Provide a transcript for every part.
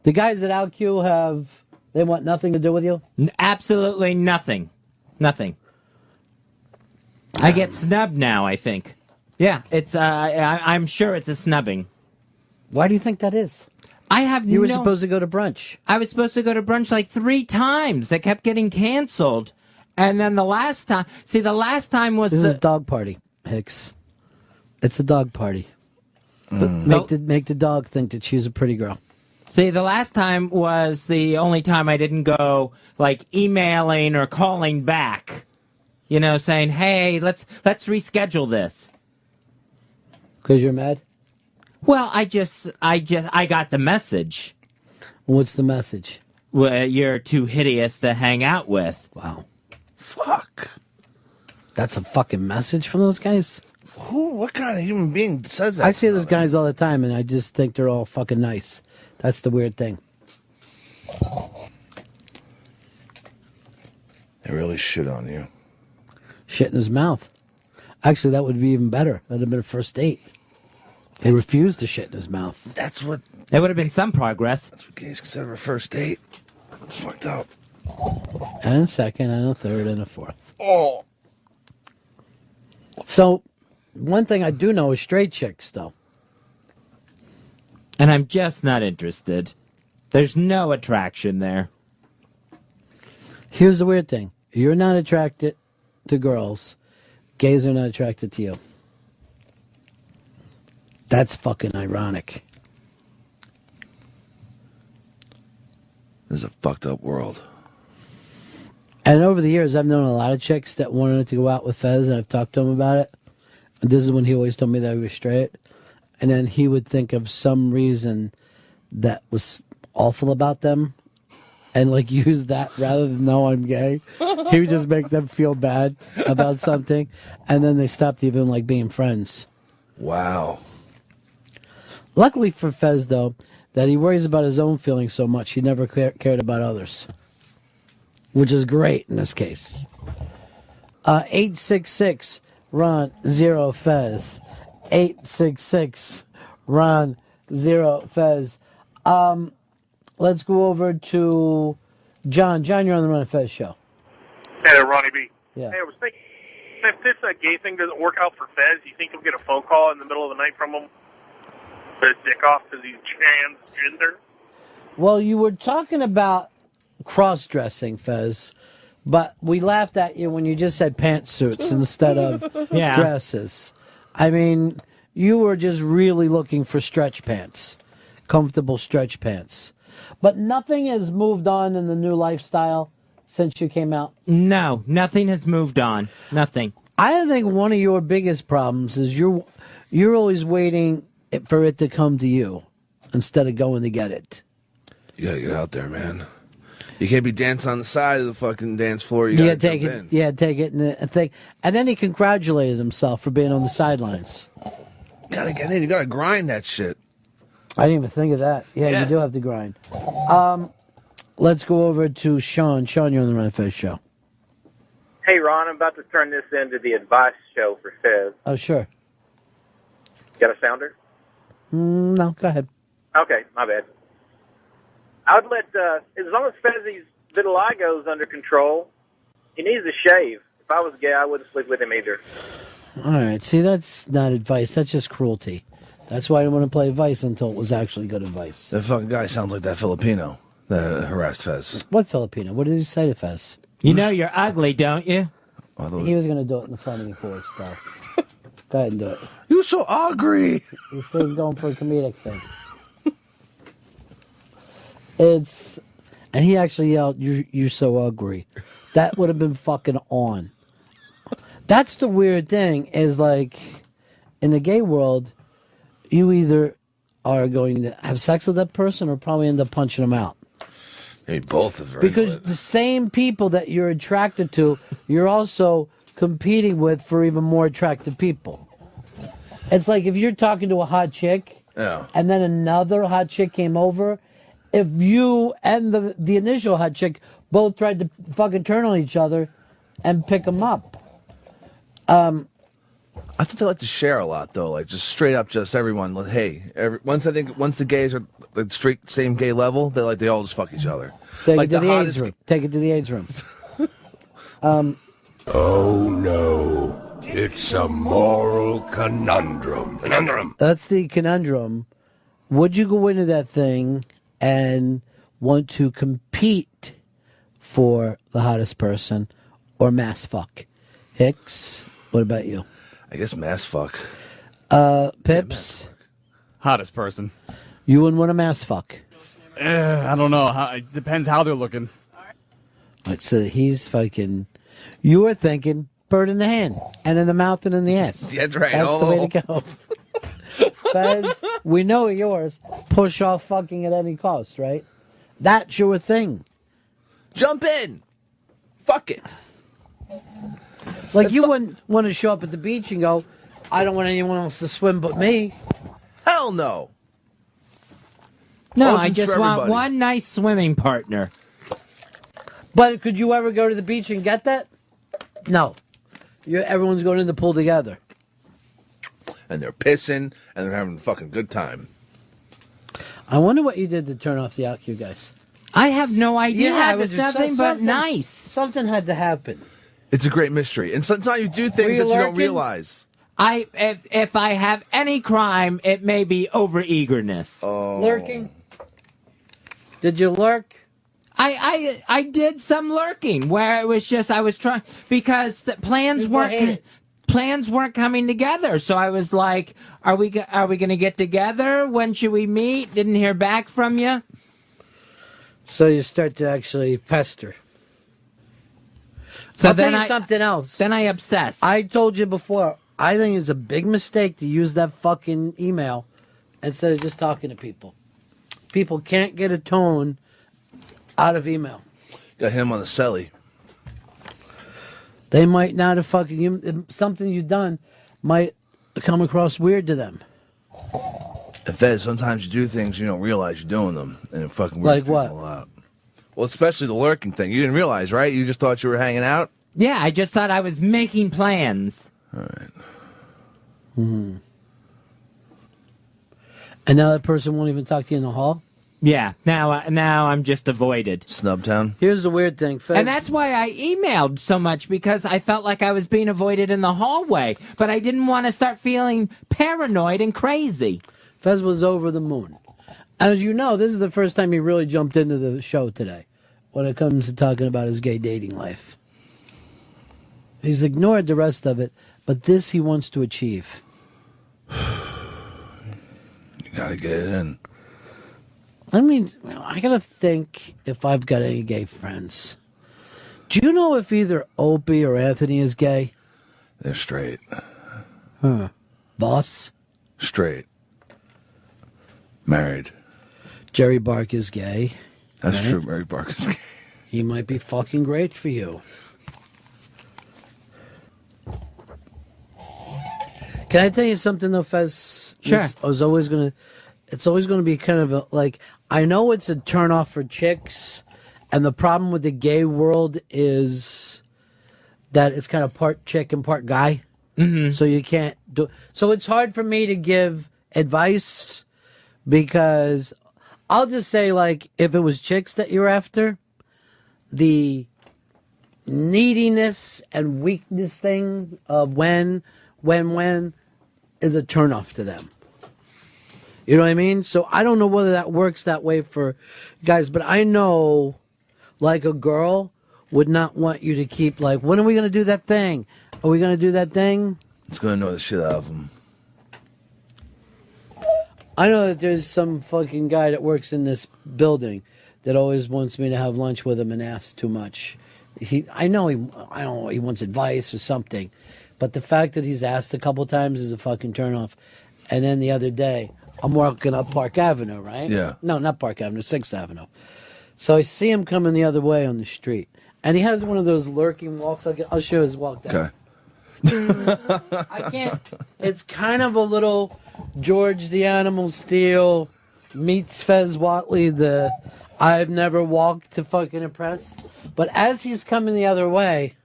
The guys at OutQ they want nothing to do with you? Absolutely nothing. Nothing. I get snubbed now, I think. Yeah, it's. I'm sure it's a snubbing. Why do you think that is? You were supposed to go to brunch. I was supposed to go to brunch like 3 times. That kept getting canceled. And then the last time was... This is a dog party, Hicks. It's a dog party. Make the dog think that she's a pretty girl. See, the last time was the only time I didn't go, like, emailing or calling back. You know, saying, hey, let's reschedule this. Because you're mad? Well, I got the message. What's the message? Well, you're too hideous to hang out with. Wow. Fuck. That's a fucking message from those guys? What kind of human being says that? I see those guys all the time, and I just think they're all fucking nice. That's the weird thing. They really shit on you. Shit in his mouth. Actually, that would be even better. That would have been a first date. They refused to shit in his mouth. That's what... There would have been some progress. That's what gays consider a first date. It's fucked up. And a second, and a third, and a fourth. Oh. So, one thing I do know is straight chicks, though. And I'm just not interested. There's no attraction there. Here's the weird thing. You're not attracted to girls. Gays are not attracted to you. That's fucking ironic. This is a fucked up world. And over the years, I've known a lot of chicks that wanted to go out with Fez, and I've talked to him about it. And this is when he always told me that he was straight. And then he would think of some reason that was awful about them and, like, use that rather than, no, I'm gay. He would just make them feel bad about something. And then they stopped even, like, being friends. Wow. Luckily for Fez, though, that he worries about his own feelings so much, he never cared about others. Which is great in this case. 866 Ron Zero Fez. 866 Ron Zero Fez. Let's go over to John. John, you're on the Ron and Fez show. Hey, Ronnie B. Yeah. Hey, I was thinking, if this gay thing doesn't work out for Fez, you think he'll get a phone call in the middle of the night from him? Put his dick off because he's transgender? Well, you were talking about cross-dressing, Fez, but we laughed at you when you just said pantsuits instead of dresses. I mean, you were just really looking for stretch pants, comfortable stretch pants. But nothing has moved on in the new lifestyle since you came out? No, nothing has moved on. Nothing. I think one of your biggest problems is you're always waiting for it to come to you instead of going to get it. You gotta get out there, man. You can't be dancing on the side of the fucking dance floor. You gotta take jump it. in. Yeah, take it and think. And then he congratulated himself for being on the sidelines. You gotta get in. You gotta grind that shit. I didn't even think of that. Yeah, you do have to grind. Let's go over to Sean. Sean, you're on the Ron and Fez show. Hey, Ron, I'm about to turn this into the advice show for Fez. Oh, sure. Got a sounder? No, go ahead. Okay, my bad. I would let, as long as Fezzy's vitiligo's under control, he needs to shave. If I was gay, I wouldn't sleep with him either. All right, see, that's not advice. That's just cruelty. That's why I didn't want to play advice until it was actually good advice. That fucking guy sounds like that Filipino that harassed Fez. What Filipino? What did he say to Fez? You know you're ugly, don't you? He was going to do it in the front of me for it, still. Go ahead and do it. You're so ugly. He's still going for a comedic thing. And he actually yelled, you're so ugly. That would have been fucking on. That's the weird thing, is like, in the gay world, you either are going to have sex with that person or probably end up punching them out. Maybe both is very Because the same people that you're attracted to, you're also competing with for even more attractive people. It's like if you're talking to a hot chick, and then another hot chick came over, if you and the initial hot chick both tried to fucking turn on each other and pick them up. I think they like to share a lot, though. Like, just straight up, just everyone. Like, hey, once the gays are the straight same gay level, they all just fuck each other. Take like it to the AIDS room. Take it to the AIDS room. Oh no, it's a moral conundrum. That's the conundrum. Would you go into that thing and want to compete for the hottest person or mass fuck? Hicks, what about you? I guess mass fuck. Pips? Yeah, mass fuck. Hottest person. You wouldn't want a mass fuck. I don't know. It depends how they're looking. Right, so he's fucking... You were thinking bird in the hand, and in the mouth and in the ass. That's right. That's the way to go. Fez, we know yours. Push off fucking at any cost, right? That's your thing. Jump in. Fuck it. Like, you wouldn't want to show up at the beach and go, I don't want anyone else to swim but me. Hell no. No, Oceans I just for want everybody. one nice swimming partner. But could you ever go to the beach and get that? No. Everyone's going in the pool together. And they're pissing, and they're having a fucking good time. I wonder what you did to turn off the IQ guys. I have no idea. Yeah, It was nothing but nice. Something had to happen. It's a great mystery. And sometimes you do things that you don't realize. If I have any crime, it may be overeagerness. Oh. Lurking? Did you lurk? I did some lurking where it was just I was trying because the plans weren't coming together. So I was like, are we going to get together? When should we meet? Didn't hear back from you. So you start to actually pester. So I'll then tell you something else. Then I obsess. I told you before, I think it's a big mistake to use that fucking email instead of just talking to people. People can't get a tone out of email. Got him on the celly. They might not have something you've done might come across weird to them. And Fez, sometimes you do things you don't realize you're doing them, and it fucking weirds Like what? people out. Well, especially the lurking thing. You didn't realize, right? You just thought you were hanging out? Yeah, I just thought I was making plans. All right. Mm-hmm. And now that person won't even talk to you in the hall? Yeah, now I'm just avoided. Snubtown? Here's the weird thing, Fez. And that's why I emailed so much, because I felt like I was being avoided in the hallway. But I didn't want to start feeling paranoid and crazy. Fez was over the moon. As you know, this is the first time he really jumped into the show today when it comes to talking about his gay dating life. He's ignored the rest of it, but this he wants to achieve. You gotta get it in. I mean, I gotta think if I've got any gay friends. Do you know if either Opie or Anthony is gay? They're straight. Huh. Boss? Straight. Married. Jerry Bark is gay. That's right? true. Mary Barker's gay. He might be fucking great for you. Can I tell you something though, Fez? Sure. It's always gonna be kind of like, I know it's a turnoff for chicks, and the problem with the gay world is that it's kind of part chick and part guy. Mm-hmm. So you can't do. So it's hard for me to give advice because I'll just say, like, if it was chicks that you're after, the neediness and weakness thing of when is a turnoff to them. You know what I mean? So I don't know whether that works that way for guys, but I know, like, a girl would not want you to keep, like, when are we going to do that thing? Are we going to do that thing? It's gonna annoy the shit out of them. I know that there's some fucking guy that works in this building that always wants me to have lunch with him and asks too much. I don't know, he wants advice or something. But the fact that he's asked a couple times is a fucking turnoff. And then the other day, I'm walking up Park Avenue, right? Yeah. No, not Park Avenue, 6th Avenue. So I see him coming the other way on the street. And he has one of those lurking walks. I'll show his walk down. Okay. I can't. It's kind of a little George the Animal Steel meets Fez Whatley, the I've never walked to fucking impress. But as he's coming the other way,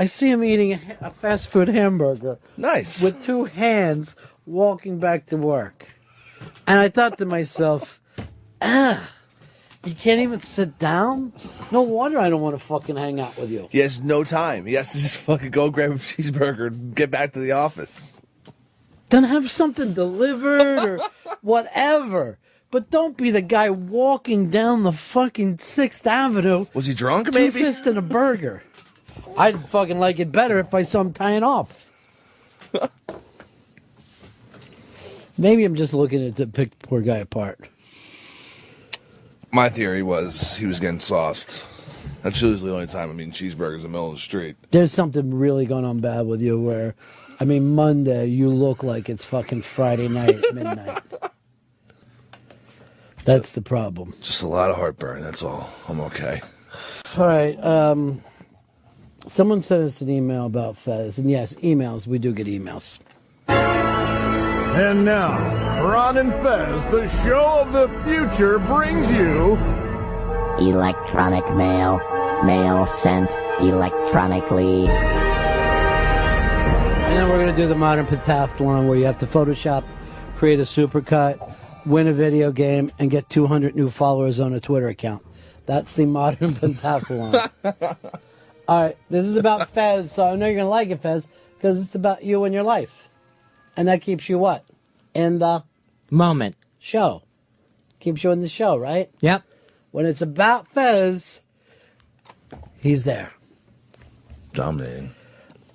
I see him eating a fast food hamburger. Nice. With two hands walking back to work. And I thought to myself, you can't even sit down? No wonder I don't want to fucking hang out with you. He has no time. He has to just fucking go grab a cheeseburger and get back to the office. Then have something delivered or whatever. But don't be the guy walking down the fucking 6th Avenue. Was he drunk, maybe? Two-fist in a burger. I'd fucking like it better if I saw him tying off. Maybe I'm just looking to pick the poor guy apart. My theory was he was getting sauced. That's usually the only time I'm eating cheeseburgers in the middle of the street. There's something really going on bad with you where, I mean, Monday, you look like it's fucking Friday night at midnight. That's the problem. Just a lot of heartburn, that's all. I'm okay. All right. Someone sent us an email about Fez. And yes, emails. We do get emails. And now, Ron and Fez, the show of the future, brings you... Electronic mail. Mail sent electronically. And then we're going to do the modern pentathlon where you have to Photoshop, create a supercut, win a video game, and get 200 new followers on a Twitter account. That's the modern pentathlon. All right, this is about Fez, so I know you're going to like it, Fez, because it's about you and your life. And that keeps you what? In the moment. Show. Keeps you in the show, right? Yep. When it's about Fez, he's there. Dominating.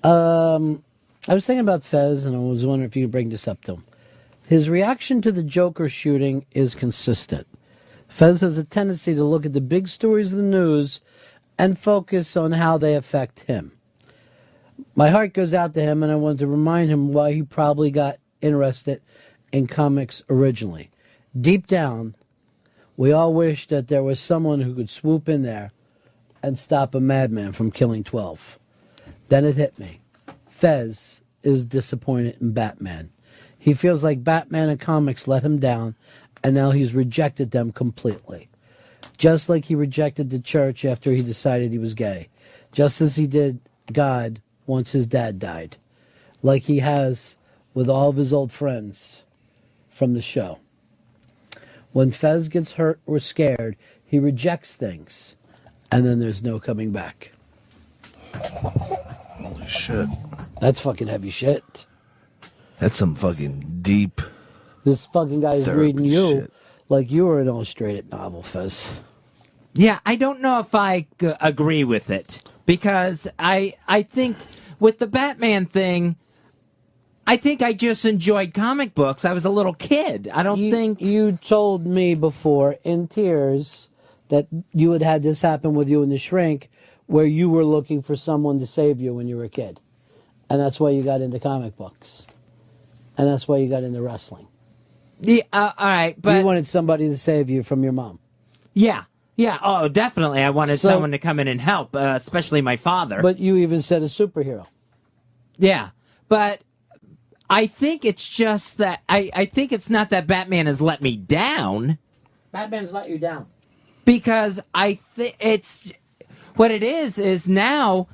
I was thinking about Fez, and I was wondering if you could bring this up to him. His reaction to the Joker shooting is consistent. Fez has a tendency to look at the big stories of the news and focus on how they affect him. My heart goes out to him, and I want to remind him why he probably got interested in comics originally. Deep down, we all wish that there was someone who could swoop in there and stop a madman from killing 12. Then it hit me. Fez is disappointed in Batman. He feels like Batman and comics let him down, and now he's rejected them completely. Just like he rejected the church after he decided he was gay. Just as he did God once his dad died. Like he has with all of his old friends from the show. When Fez gets hurt or scared, he rejects things, and then there's no coming back. Holy shit. That's fucking heavy shit. That's some fucking deep... This fucking guy is reading you shit. like you were an illustrated novel, Fez. Yeah, I don't know if I agree with it. Because I think with the Batman thing, I think I just enjoyed comic books. I was a little kid. I don't think... You told me before, in tears, that you had had this happen with you in The Shrink, where you were looking for someone to save you when you were a kid. And that's why you got into comic books. And that's why you got into wrestling. Yeah, all right, but... You wanted somebody to save you from your mom. Yeah. Yeah, oh, definitely. I wanted someone to come in and help, especially my father. But you even said a superhero. Yeah, but I think it's just that... I think it's not that Batman has let me down. Batman's let you down. Because I think it's... What it is now,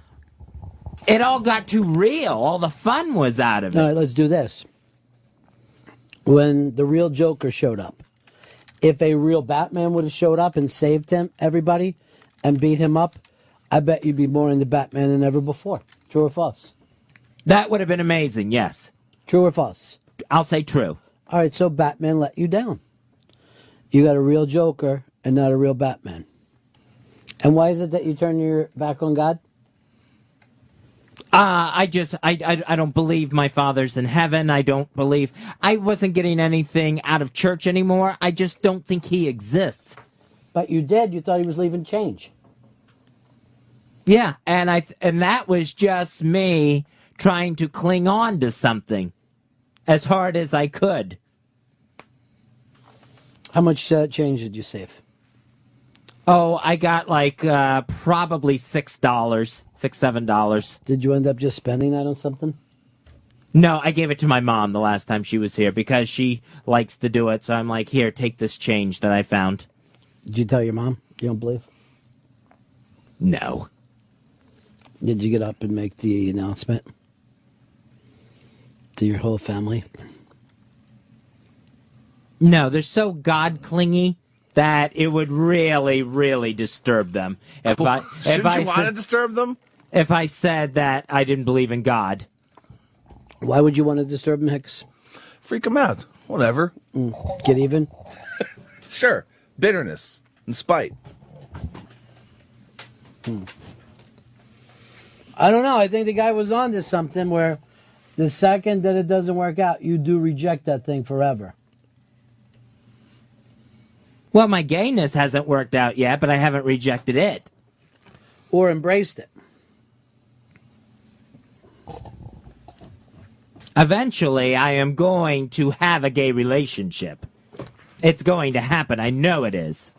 it all got too real. All the fun was out of it. All right, let's do this. When the real Joker showed up, if a real Batman would have showed up and saved him, everybody, and beat him up, I bet you'd be more into Batman than ever before. True or false? That would have been amazing, yes. True or false? I'll say true. All right, so Batman let you down. You got a real Joker and not a real Batman. And why is it that you turn your back on God? I don't believe my father's in heaven. I wasn't getting anything out of church anymore. I just don't think he exists. But you did. You thought he was leaving change. Yeah, and that was just me trying to cling on to something as hard as I could. How much change did you save? Oh, I got like probably $6, $7. Did you end up just spending that on something? No, I gave it to my mom the last time she was here because she likes to do it. So I'm like, here, take this change that I found. Did you tell your mom? You don't believe? No. Did you get up and make the announcement to your whole family? No, they're so God clingy that it would really, really disturb them. Shouldn't you want to disturb them? If I said that I didn't believe in God. Why would you want to disturb them, Hicks? Freak them out. Whatever. Get even? Sure. Bitterness and spite. I don't know. I think the guy was on to something where the second that it doesn't work out, you do reject that thing forever. Well, my gayness hasn't worked out yet, but I haven't rejected it. Or embraced it. Eventually, I am going to have a gay relationship. It's going to happen. I know it is.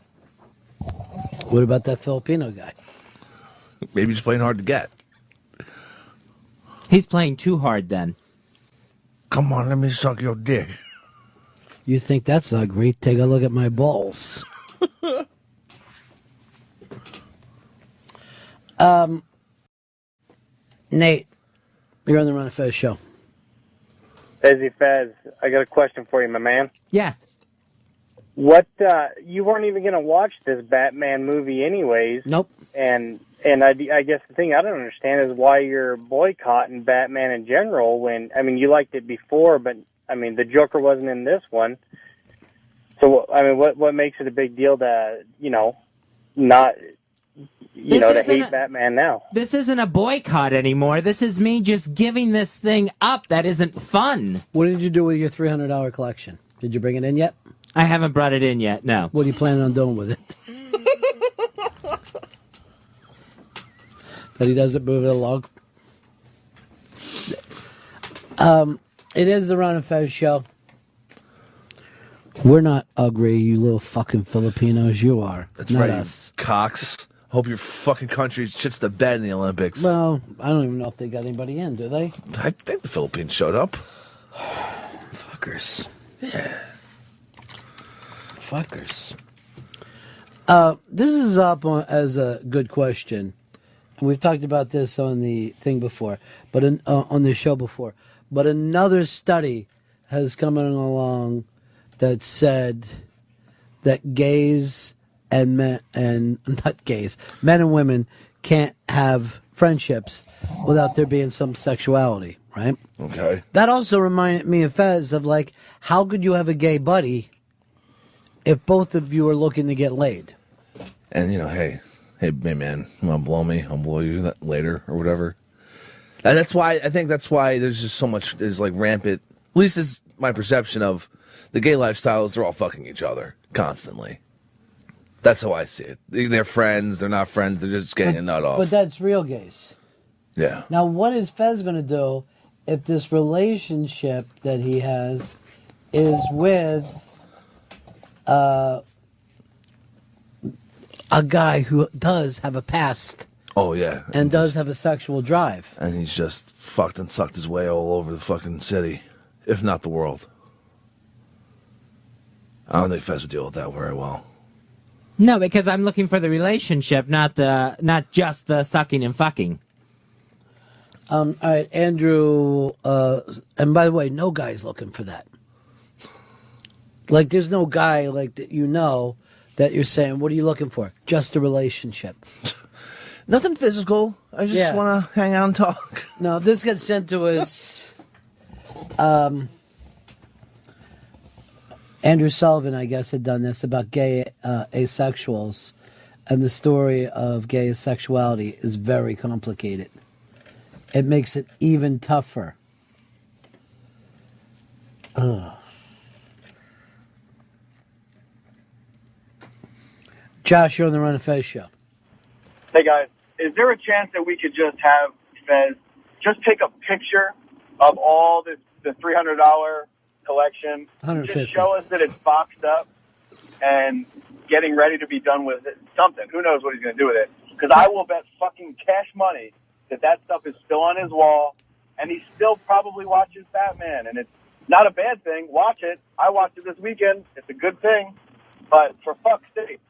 What about that Filipino guy? Maybe he's playing hard to get. He's playing too hard then. Come on, let me suck your dick. You think that's ugly? Take a look at my balls. Nate, you're on the Run of Fez show. Fezzy Fez, I got a question for you, my man. Yes. What, you weren't even going to watch this Batman movie anyways. Nope. And I guess the thing I don't understand is why you're boycotting Batman in general when, I mean, you liked it before, but, I mean, the Joker wasn't in this one. So, I mean, what makes it a big deal to, not, to hate Batman now? This isn't a boycott anymore. This is me just giving this thing up. That isn't fun. What did you do with your $300 collection? Did you bring it in yet? I haven't brought it in yet, no. What are you planning on doing with it? That he doesn't move it along? It is the Ron and Fez show. We're not ugly, you little fucking Filipinos. You are. That's not right, us. you cocks. Hope your fucking country shits the bed in the Olympics. Well, I don't even know if they got anybody in, do they? I think the Philippines showed up. Fuckers. Yeah. Fuckers. This is up as a good question. And we've talked about this on the thing before, but on the show before. But another study has come along that said that gays and men and women can't have friendships without there being some sexuality, right? Okay. That also reminded me of Fez of like, how could you have a gay buddy if both of you are looking to get laid? And hey man, you want to blow me? I'll blow you that later or whatever. And that's why there's just so much. There's like rampant. At least is my perception of the gay lifestyle is they're all fucking each other constantly. That's how I see it. They're friends. They're not friends. They're just getting a nut off. But that's real gays. Yeah. Now, what is Fez going to do if this relationship that he has is with a guy who does have a past? Oh, yeah. And does have a sexual drive. And he's just fucked and sucked his way all over the fucking city, if not the world. I don't think Fez would deal with that very well. No, because I'm looking for the relationship, not just the sucking and fucking. All right, Andrew, and by the way, no guy's looking for that. Like, there's no guy like that that you're saying, what are you looking for? Just a relationship. Nothing physical. I just want to hang out and talk. No, this gets sent to us. Andrew Sullivan, I guess, had done this about gay asexuals. And the story of gay asexuality is very complicated. It makes it even tougher. Josh, you're on the Run of Fez show. Hey, guys. Is there a chance that we could just have Fez just take a picture of all the $300 collection, just show us that it's boxed up and getting ready to be done with it? Something. Who knows what he's going to do with it? Because I will bet fucking cash money that stuff is still on his wall, and he still probably watches Batman. And it's not a bad thing. Watch it. I watched it this weekend. It's a good thing. But for fuck's sake,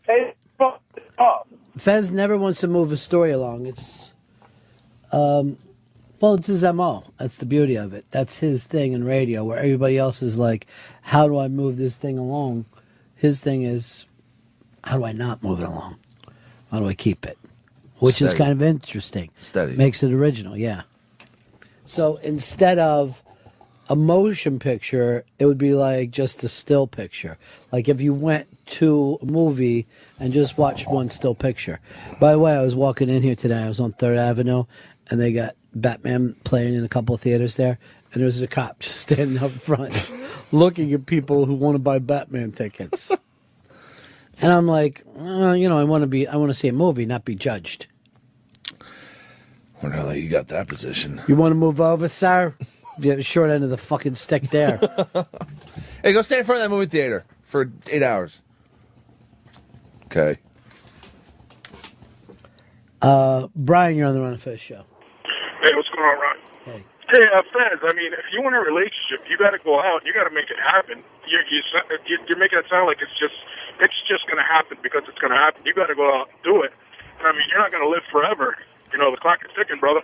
pay it off. Fez never wants to move a story along. It's Well, it's his MO. That's the beauty of it. That's his thing in radio, where everybody else is like, how do I move this thing along? His thing is, how do I not move it along? How do I keep it? Which is kind of interesting. Steady. Makes it original, yeah. So instead of a motion picture, it would be like just a still picture. Like if you went to a movie and just watched one still picture. By the way, I was walking in here today. I was on 3rd Avenue, and they got Batman playing in a couple of theaters there. And there was a cop just standing up front looking at people who want to buy Batman tickets. And I'm like, I want to see a movie, not be judged. I wonder how you got that position. You want to move over, sir? You have the short end of the fucking stick there. Hey, go stand in front of that movie theater for 8 hours. Okay. Brian, you're on the Ron and Fez show. Hey, what's going on, Ron? Hey. Hey, Fez, I mean, if you want a relationship, you got to go out. You got to make it happen. You're making it sound like it's just going to happen because it's going to happen. You got to go out and do it. I mean, you're not going to live forever. The clock is ticking, brother.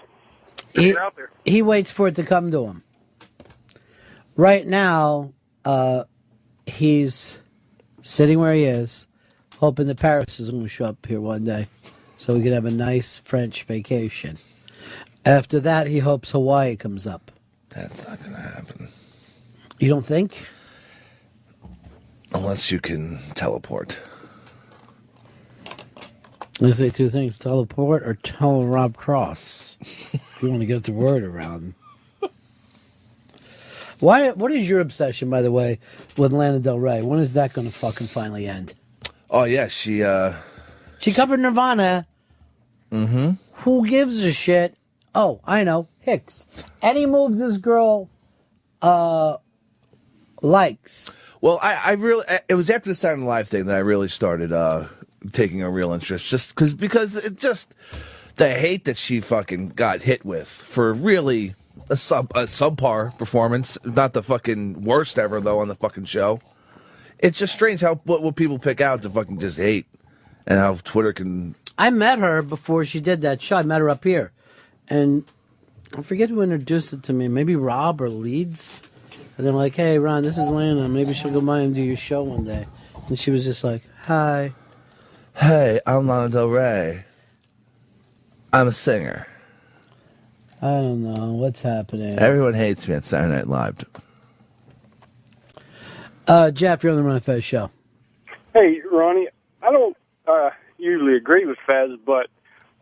Get out there. He waits for it to come to him. Right now, he's sitting where he is, hoping that Paris is going to show up here one day so we can have a nice French vacation. After that, he hopes Hawaii comes up. That's not going to happen. You don't think? Unless you can teleport. Let's say two things: teleport or tell Rob Cross. If you want to get the word around. What is your obsession, by the way, with Lana Del Rey? When is that going to fucking finally end? Oh yeah, she covered Nirvana. Mm-hmm. Who gives a shit? Oh, I know, Hicks. Any move this girl likes. Well, I really, it was after the Saturday Night Live thing that I really started taking a real interest, because it just the hate that she fucking got hit with for really a subpar performance, not the fucking worst ever though on the fucking show. It's just strange how what people pick out to fucking just hate, and how Twitter can. I met her before she did that show. I met her up here, and I forget who introduced it to me. Maybe Rob or Leeds. And they're like, "Hey, Ron, this is Lana. Maybe she'll go by and do your show one day." And she was just like, "Hi." Hey, I'm Lana Del Rey. I'm a singer. I don't know what's happening. Everyone hates me at Saturday Night Live. Jeff, you're on the Ron and Fez show. Hey, Ronnie, I don't usually agree with Fez, but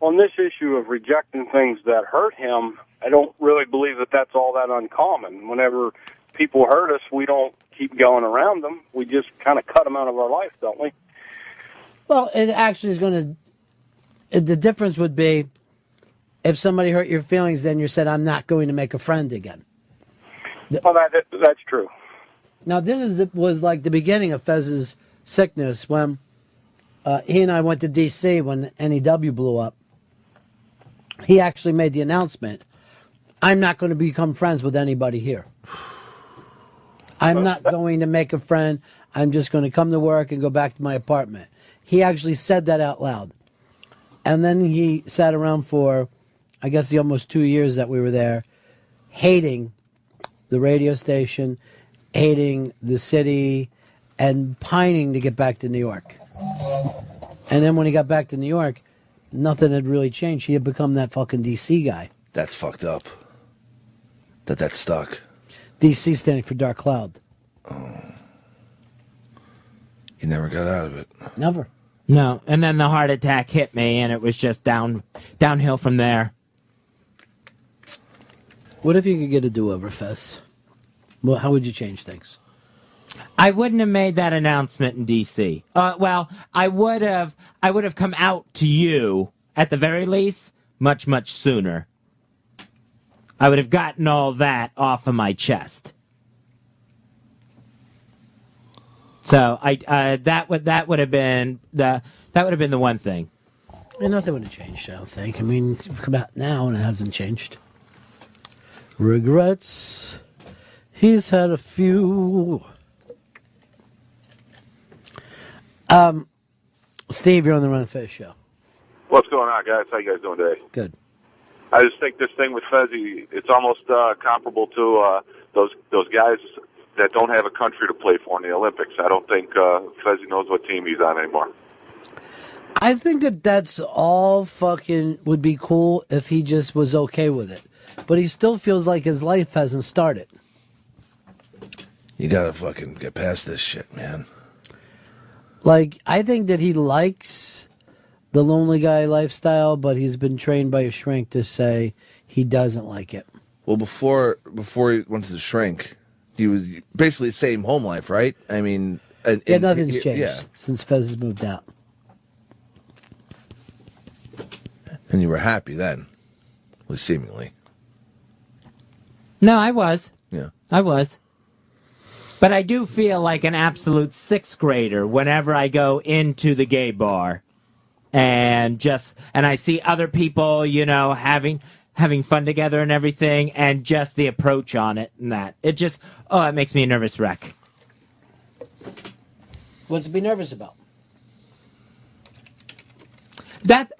on this issue of rejecting things that hurt him, I don't really believe that that's all that uncommon. Whenever people hurt us, we don't keep going around them. We just kind of cut them out of our life, don't we? Well, it actually is going to... The difference would be if somebody hurt your feelings, then you said, I'm not going to make a friend again. Well, that's true. Now, was like the beginning of Fez's sickness when he and I went to D.C. when NEW blew up. He actually made the announcement, I'm not going to become friends with anybody here. I'm not going to make a friend. I'm just going to come to work and go back to my apartment. He actually said that out loud. And then he sat around for, I guess, the almost 2 years that we were there, hating the radio station, hating the city, and pining to get back to New York. And then when he got back to New York, nothing had really changed. He had become that fucking D.C. guy. That's fucked up. That stuck. D.C. standing for Dark Cloud. Oh. You never got out of it. Never. No, and then the heart attack hit me, and it was just downhill from there. What if you could get a do-over, Fez? Well, how would you change things? I wouldn't have made that announcement in D.C. Well, I would have come out to you, at the very least, much, much sooner. I would have gotten all that off of my chest. So that would have been the one thing. Nothing would have changed, I don't think. I mean, you've come out now and it hasn't changed. Regrets. He's had a few. Steve, you're on the Ron and Fez show. What's going on, guys? How you guys doing today? Good. I just think this thing with Fezzi, it's almost comparable to those guys that don't have a country to play for in the Olympics. I don't think Fezzi knows what team he's on anymore. I think that's all fucking would be cool if he just was okay with it. But he still feels like his life hasn't started. You gotta fucking get past this shit, man. Like, I think that he likes the lonely guy lifestyle, but he's been trained by a shrink to say he doesn't like it. Well, before he went to the shrink, he was basically the same home life, right? I mean... nothing's changed since Fez has moved out. And you were happy then, at least seemingly. No, I was. Yeah. I was. But I do feel like an absolute sixth grader whenever I go into the gay bar and I see other people, having fun together and everything, and just the approach on it and that. It makes me a nervous wreck. What's to be nervous about? That,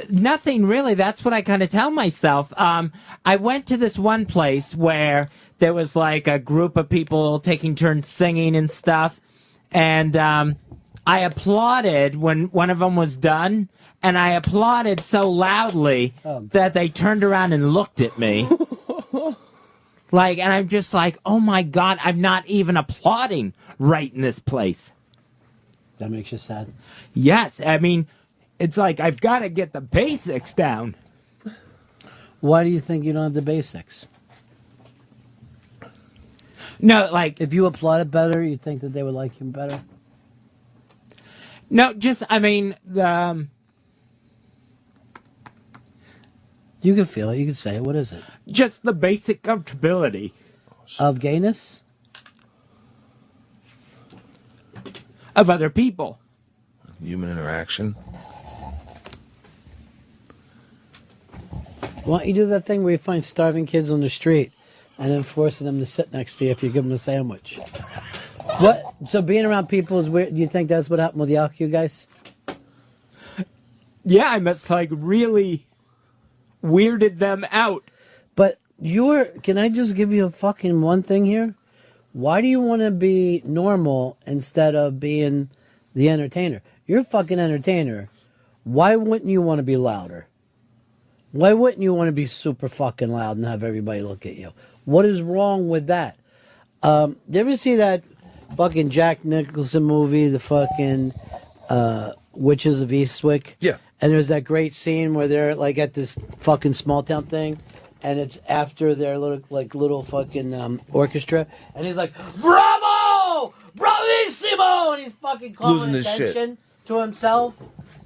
nothing really. That's what I kind of tell myself. I went to this one place where there was like a group of people taking turns singing and stuff. And I applauded when one of them was done. And I applauded so loudly that they turned around and looked at me. And I'm just like, oh my God, I'm not even applauding right in this place. That makes you sad? Yes. I mean... It's like, I've got to get the basics down. Why do you think you don't have the basics? No, like... If you applauded better, you think that they would like you better? No, just, I mean, You can feel it. You can say it. What is it? Just the basic comfortability. Of gayness? Of other people. Human interaction. Why don't you do that thing where you find starving kids on the street and then forcing them to sit next to you if you give them a sandwich? What? So being around people is weird. Do you think that's what happened with the Alcu guys? Yeah, I must really weirded them out. But can I just give you a fucking one thing here? Why do you want to be normal instead of being the entertainer? You're a fucking entertainer. Why wouldn't you want to be louder? Why wouldn't you want to be super fucking loud and have everybody look at you? What is wrong with that? Did you ever see that fucking Jack Nicholson movie, the fucking Witches of Eastwick? Yeah. And there's that great scene where they're like at this fucking small town thing, and it's after their little fucking orchestra, and he's like, "Bravo! Bravissimo!" And he's fucking calling Losing his attention to himself.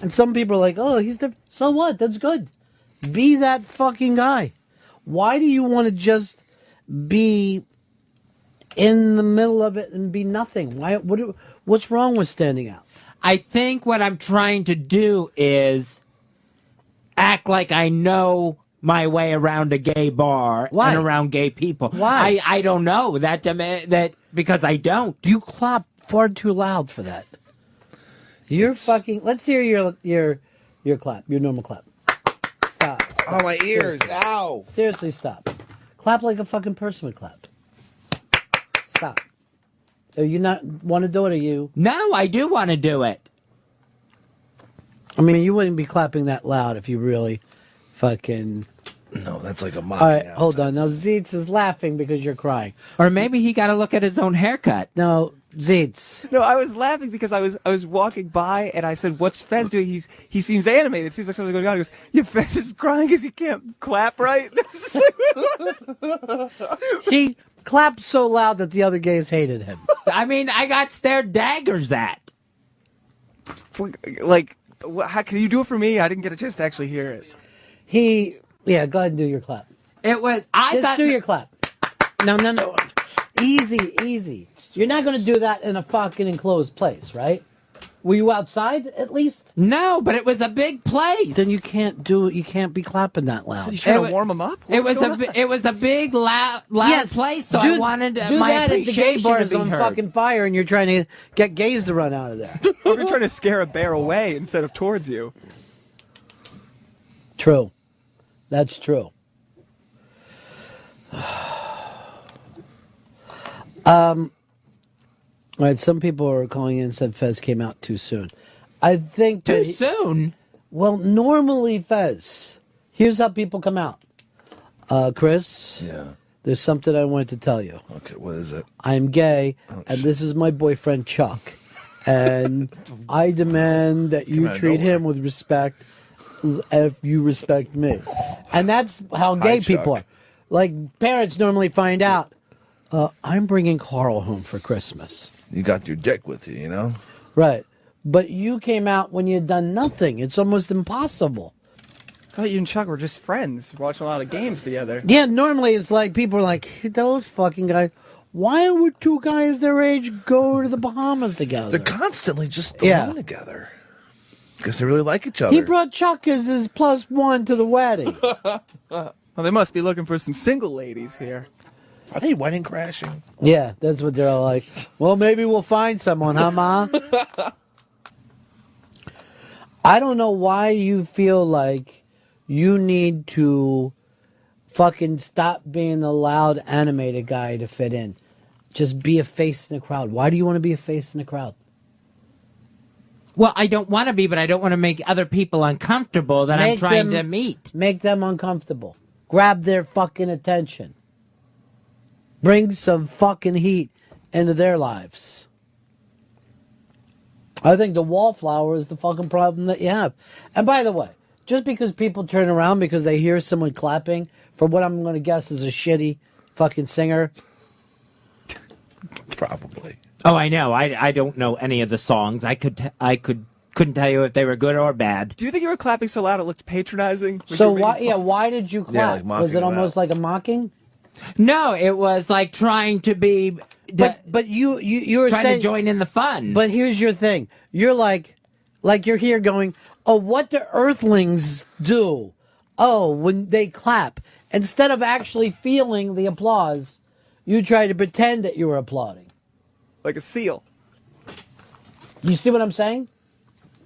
And some people are like, "Oh, so what? That's good." Be that fucking guy. Why do you want to just be in the middle of it and be nothing? What's wrong with standing out? I think what I'm trying to do is act like I know my way around a gay bar and around gay people. Why? I don't know that because I don't. You clap far too loud for that. Fucking. Let's hear your clap. Your normal clap. Stop. Oh, my ears. Seriously. Ow. Seriously, stop. Clap like a fucking person would clap. Stop. Do you not want to do it, or you? No, I do want to do it. I mean, you wouldn't be clapping that loud if you really fucking... No, that's like a mock. All right, hold on. Now, Zeitz is laughing because you're crying. Or maybe he got to look at his own haircut. No, Zeitz. No, I was laughing because I was walking by and I said, "What's Fez doing? He seems animated. It seems like something's going on." He goes, "Yeah, Fez is crying because he can't clap right." He clapped so loud that the other gays hated him. I mean, I got stared daggers at. Like, how can you do it for me? I didn't get a chance to actually hear it. Yeah, go ahead and do your clap. It was. Just do your clap. No. Easy. You're not going to do that in a fucking enclosed place, right? Were you outside at least? No, but it was a big place. Then you can't do it. You can't be clapping that loud. You trying to warm him up? It was a big loud place, so I wanted my appreciation to be on heard. fucking fire, and you're trying to get gays to run out of there. Or you're trying to scare a bear away instead of towards you. True. That's true. All right, some people are calling in and said Fez came out too soon. I think Too soon? Well, normally Fez, here's how people come out. Chris? Yeah. There's something I wanted to tell you. Okay, what is it? I'm gay, and this is my boyfriend Chuck. And I demand that you treat him with respect if you respect me. And that's how gay people are. Like, parents normally find out, I'm bringing Carl home for Christmas. You got your dick with you, you know? Right. But you came out when you had done nothing. It's almost impossible. I thought you and Chuck were just friends, watching a lot of games together. Yeah, normally it's like people are like, those fucking guys. Why would two guys their age go to the Bahamas together? They're constantly just alone together. Because they really like each other. He brought Chuck as his +1 to the wedding. Well, they must be looking for some single ladies here. Are they wedding crashing? Yeah, that's what they're all like. Well, maybe we'll find someone, huh, Ma? I don't know why you feel like you need to fucking stop being the loud animated guy to fit in. Just be a face in the crowd. Why do you want to be a face in the crowd? Well, I don't want to be, but I don't want to make other people uncomfortable that I'm trying to meet. Make them uncomfortable. Grab their fucking attention. Bring some fucking heat into their lives. I think the wallflower is the fucking problem that you have. And by the way, just because people turn around because they hear someone clapping for what I'm going to guess is a shitty fucking singer. Probably. Oh, I know. I don't know any of the songs. Couldn't tell you if they were good or bad. Do you think you were clapping so loud it looked patronizing? So why? Yeah, why did you clap? like Was it almost like a mocking? No, it was like trying to be. But you were trying saying, to join in the fun. But here's your thing. You're like you're here going, oh, what do Earthlings do? Oh, when they clap. Instead of actually feeling the applause, you try to pretend that you were applauding. Like a seal. You see what I'm saying?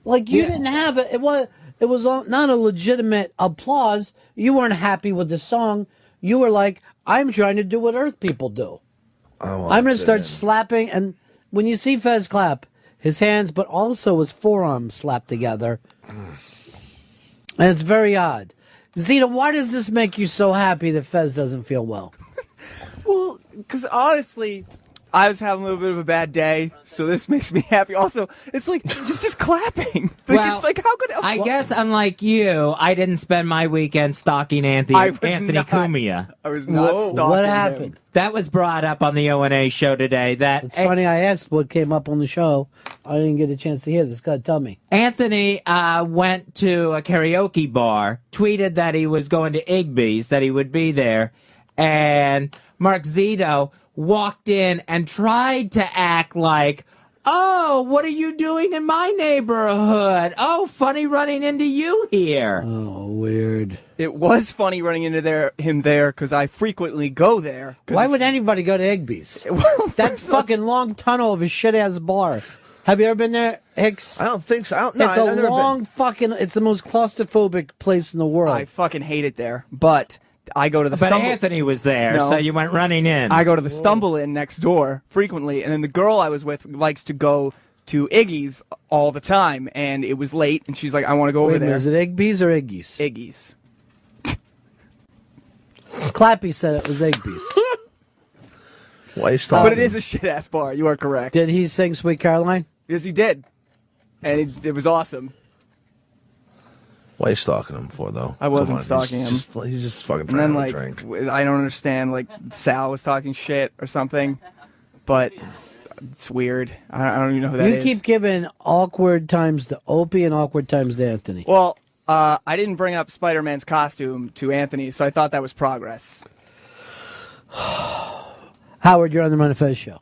Like you didn't have it. It was not a legitimate applause. You weren't happy with the song. You were like, I'm trying to do what Earth people do. I'm going to start slapping. And when you see Fez clap, his hands, but also his forearms slap together. And it's very odd. Zeta, why does this make you so happy that Fez doesn't feel well? Well, because honestly, I was having a little bit of a bad day, so this makes me happy. Also, it's like just clapping. Like, it's like, how could I guess unlike you, I didn't spend my weekend stalking Anthony Cumia. I was not stalking what him. happened? That was brought up on the O&A show today. It's funny I asked what came up on the show. I didn't get a chance to hear this. Go ahead, tell me. Anthony went to a karaoke bar, tweeted that he was going to Igby's, that he would be there, and Mark Zito walked in and tried to act like, oh, what are you doing in my neighborhood? Oh, funny running into you here. Oh, weird. It was funny running into him there because I frequently go there. Why would anybody go to Igby's? That fucking long tunnel of a shit-ass bar. Have you ever been there, Hicks? I don't think so. It's a long fucking... It's the most claustrophobic place in the world. I fucking hate it there. But I go to the But stumble. Anthony was there, so you went running in. I go to the Stumble Inn next door frequently, and then the girl I was with likes to go to Iggy's all the time, and it was late, and she's like, I want to go over there. Is it Igby's or Iggy's? Iggy's. Clappy said it was Igby's. Why is But it is a shit-ass bar. You are correct. Did he sing Sweet Caroline? Yes, he did. And it was awesome. Why are you stalking him for, though? I wasn't Come on, stalking him. He's just fucking And trying then, to drink. I don't understand, like, Sal was talking shit or something, but it's weird. I don't even know who that is. You keep giving awkward times to Opie and awkward times to Anthony. Well, I didn't bring up Spider-Man's costume to Anthony, so I thought that was progress. Howard, you're on the Run of Fez show.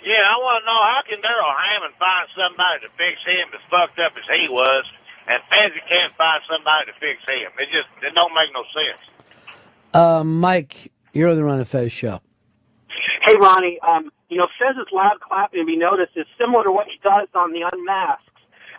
Yeah, I want to know, how can Daryl Hammond find somebody to fix him as fucked up as he was, and Fezzy can't find somebody to fix him? It don't make no sense. Mike, you're on the Run of Fez show. Hey, Ronnie, Fez's loud clapping, if you notice, is similar to what he does on the Unmasked.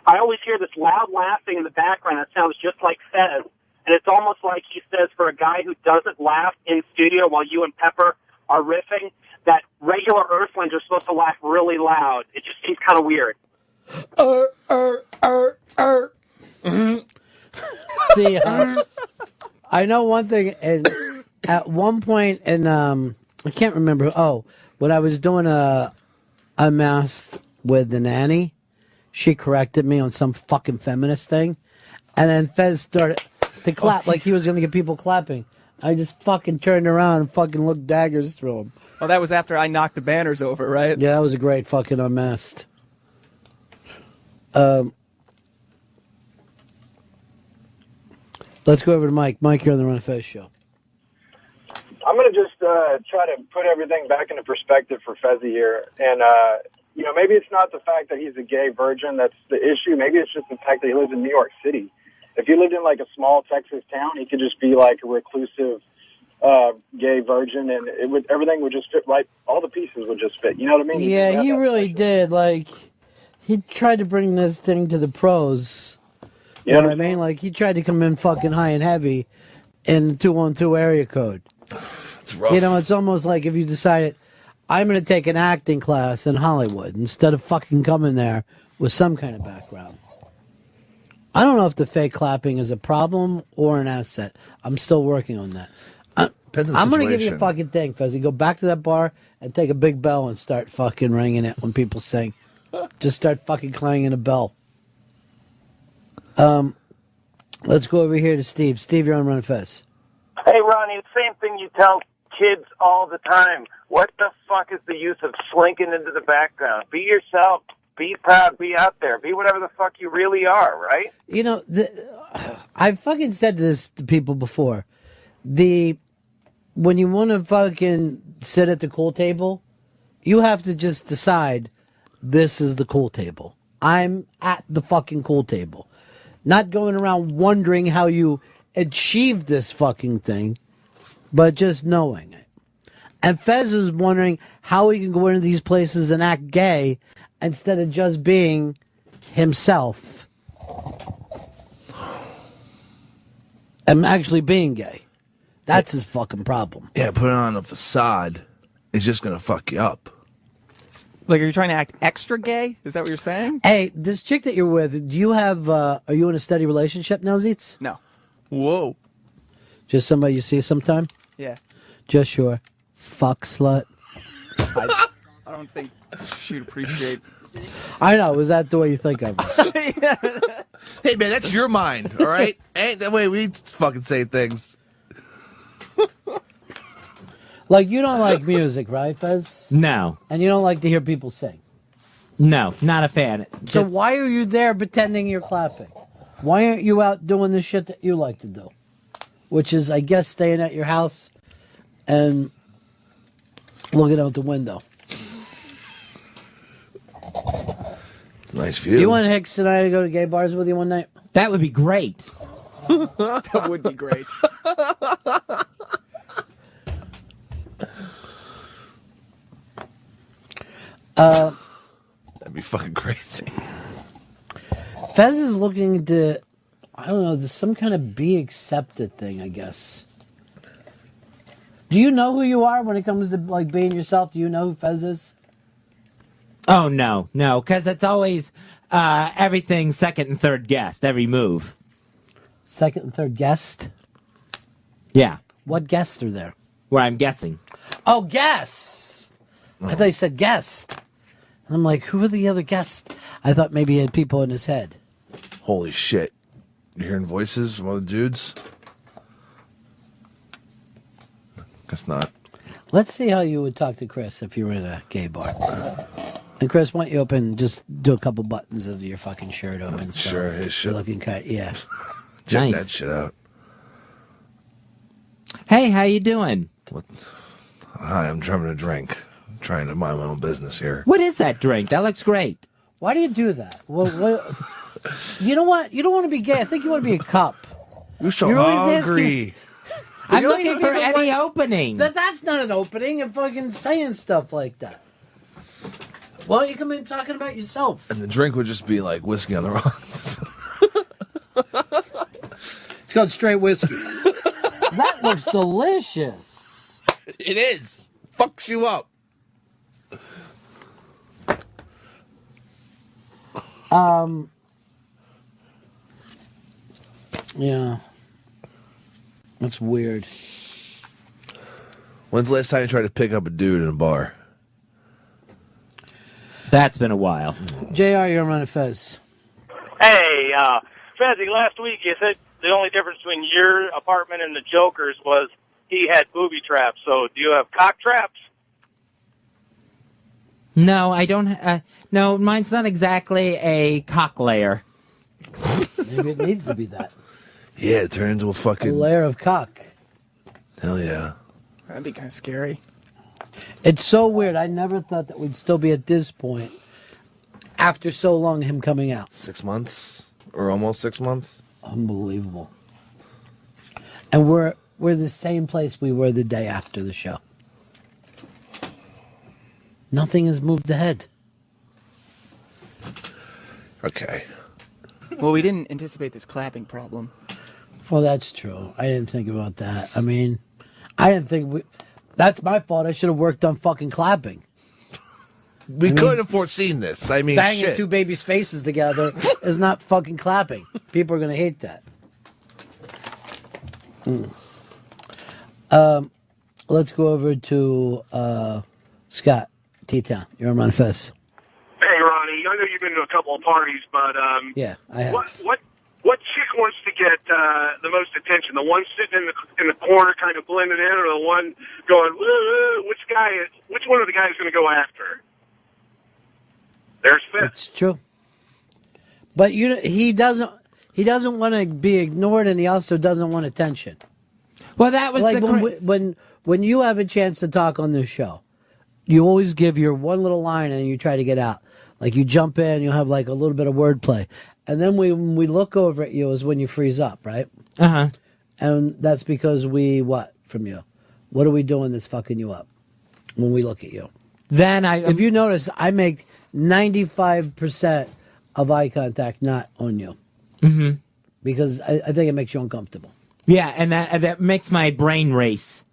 I always hear this loud laughing in the background that sounds just like Fez. And it's almost like he says for a guy who doesn't laugh in studio while you and Pepper are riffing, that regular Earthlings are supposed to laugh really loud. It just seems kind of weird. I know one thing, and at one point, and I can't remember. Oh, when I was doing a Unmasked with the nanny, she corrected me on some fucking feminist thing, and then Fez started to clap like he was going to get people clapping. I just fucking turned around and fucking looked daggers through him. Oh, that was after I knocked the banners over, right? Yeah, that was a great fucking Unmasked. Let's go over to Mike. Mike, you're on the Run of Fez show. I'm going to just try to put everything back into perspective for Fezzy here. And, maybe it's not the fact that he's a gay virgin that's the issue. Maybe it's just the fact that he lives in New York City. If he lived in, like, a small Texas town, he could just be, like, a reclusive gay virgin, and everything would just fit right. All the pieces would just fit. You know what I mean? Yeah, he really did. Like, he tried to bring this thing to the pros. You know what I mean? Like, he tried to come in fucking high and heavy in the 212 area code. It's rough. You know, it's almost like if you decided, I'm going to take an acting class in Hollywood instead of fucking coming there with some kind of background. I don't know if the fake clapping is a problem or an asset. I'm still working on that. Depends on the I'm going to give you a situation. fucking thing, Fezzy. Go back to that bar and take a big bell and start fucking ringing it when people sing. Just start fucking clanging a bell. Let's go over here to Steve. Steve, you're on Run of Fez. Hey, Ronnie, the same thing you tell kids all the time. What the fuck is the use of slinking into the background? Be yourself. Be proud. Be out there. Be whatever the fuck you really are, right? You know, I've fucking said this to people before. When you want to fucking sit at the cool table, you have to just decide, this is the cool table. I'm at the fucking cool table. Not going around wondering how you achieved this fucking thing, but just knowing it. And Fez is wondering how he can go into these places and act gay instead of just being himself and actually being gay. That's his fucking problem. Yeah, putting on a facade is just going to fuck you up. Like, are you trying to act extra gay? Is that what you're saying? Hey, this chick that you're with, do you have, are you in a steady relationship now, Zeets? No. Whoa. Just somebody you see sometime? Yeah. Just your fuck slut? I don't think she'd appreciate. I know. Was that the way you think of it? Hey, man, that's your mind, all right? Ain't that way we fucking say things. Like, you don't like music, right, Fez? No. And you don't like to hear people sing? No, not a fan. So why are you there pretending you're clapping? Why aren't you out doing the shit that you like to do? Which is, I guess, staying at your house and looking out the window. Nice view. You want Hicks and I to go to gay bars with you one night? That would be great. That would be great. That'd be fucking crazy. Fez is looking to, I don't know, there's some kind of be accepted thing, I guess. Do you know who you are when it comes to like being yourself? Do you know who Fez is? Oh, no, because it's always everything second and third guessed, every move. Second and third guest? Yeah. What guests are there? Where I'm guessing. Oh, guests! I thought you said guest. And I'm like, who are the other guests? I thought maybe he had people in his head. Holy shit. You hearing voices from other dudes? Guess not. Let's see how you would talk to Chris if you were in a gay bar. And Chris, why don't you just do a couple buttons of your fucking shirt open? So Sure, his shit. you're looking kind, yeah. Check Nice. that shit out. Hey, how you doing? Hi, I'm having a drink. I'm trying to mind my own business here. What is that drink? That looks great. Why do you do that? Well, you know what? You don't want to be gay. I think you want to be a cup. You're so You're always hungry. I'm You're always looking for people any like- opening. That's not an opening. And fucking saying stuff like that. Why don't you come in talking about yourself? And the drink would just be like whiskey on the rocks. It's called straight whiskey. That looks delicious. It is. Fucks you up. Yeah. That's weird. When's the last time you tried to pick up a dude in a bar? That's been a while. JR, you're on a Fez. Hey, Fezzy, last week you said the only difference between your apartment and the Joker's was he had booby traps. So do you have cock traps? No, I don't. No, mine's not exactly a cock layer. Maybe it needs to be that. Yeah, it turns into a A fucking... layer of cock. Hell yeah. That'd be kind of scary. It's so weird. I never thought that we'd still be at this point after so long him coming out. 6 months? Or almost 6 months? Unbelievable. And we're the same place we were the day after the show. Nothing has moved ahead. Okay. Well, we didn't anticipate this clapping problem. Well, that's true. I didn't think about that. I mean, I didn't think that's my fault. I should have worked on fucking clapping. We couldn't have foreseen this. I mean, banging shit. two babies' faces together is not fucking clapping. People are going to hate that. Let's go over to Scott, T-Town. You're on Fez. Hey, Ronnie, I know you've been to a couple of parties, but Yeah, I have. What chick wants to get the most attention? The one sitting in the corner, kind of blending in, or the one going? Which one of the guys going to go after? There's Fez. It's true. But he doesn't want to be ignored, and he also doesn't want attention. Well, that was like when you have a chance to talk on this show, you always give your one little line and you try to get out. Like you jump in, you have like a little bit of wordplay, and then when we look over at you is when you freeze up, right? And that's because from you? What are we doing that's fucking you up when we look at you? Then if you notice, I make 95% of eye contact not on you. Mm-hmm. Because I think it makes you uncomfortable. Yeah, and that makes my brain race.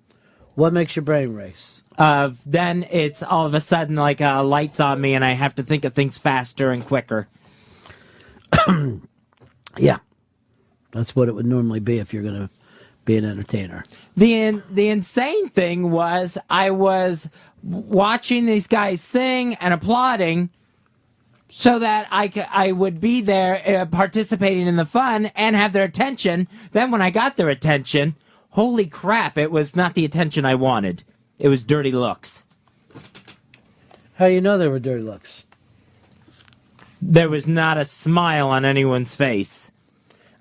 What makes your brain race? Then it's all of a sudden like lights on me, and I have to think of things faster and quicker. Yeah, that's what it would normally be if you're going to be an entertainer. The insane thing was I was watching these guys sing and applauding, so that I would be there participating in the fun and have their attention. Then when I got their attention, holy crap, it was not the attention I wanted. It was dirty looks. How do you know they were dirty looks? There was not a smile on anyone's face.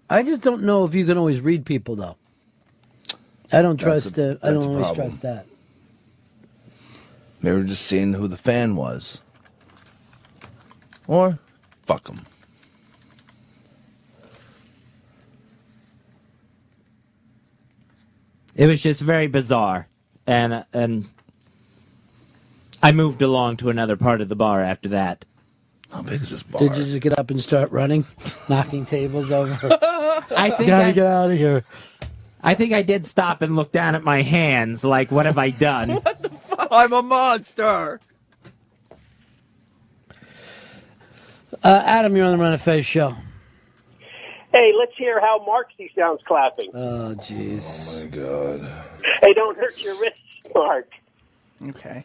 I just don't know if you can always read people, though. I don't trust it. I don't always problem. trust that. Maybe we're just seeing who the fan was. Or, fuck them. It was just very bizarre. And I moved along to another part of the bar after that. How big is this bar? Did you just get up and start running, knocking tables over? I think Gotta get out of here. I think I did stop and look down at my hands, like, what have I done? What the fuck? I'm a monster. Adam, you're on the Run of Fez show. Hey, let's hear how Marksy sounds clapping. Oh, jeez. Oh, my God. Hey, don't hurt your wrists, Mark. Okay.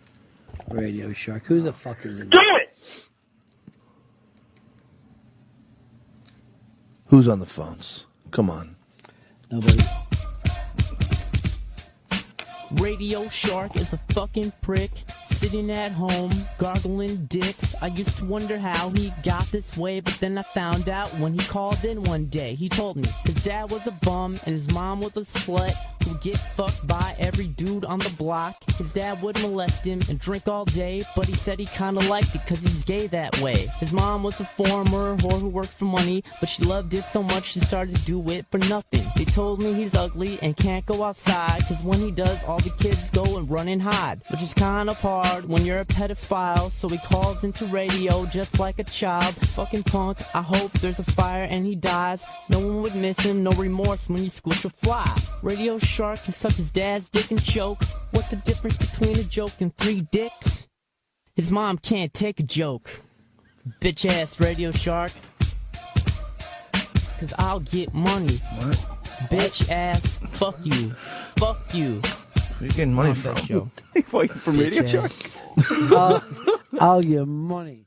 Radio Shark. Who the fuck is it? Do it! Who's on the phones? Come on. Nobody. Radio Shark is a fucking prick, sitting at home, gargling dicks. I used to wonder how he got this way, but then I found out when he called in one day. He told me his dad was a bum and his mom was a slut. who'd get fucked by every dude on the block. His dad would molest him and drink all day, but he said he kinda liked it cause he's gay that way. His mom was a former whore who worked for money, but she loved it so much she started to do it for nothing. They told me he's ugly and can't go outside, cause when he does all the kids go and run and hide, which is kind of hard when you're a pedophile. So he calls into radio just like a child. Fucking punk, I hope there's a fire and he dies. No one would miss him, no remorse when you squish a fly. Radio Shark can suck his dad's dick and choke. What's the difference between a joke and 3 dicks? His mom can't take a joke. Bitch ass Radio Shark. Cause I'll get money. What? Bitch ass, fuck you. Fuck you. Where are you getting money from? Waiting for Radio Shark. I'll get money.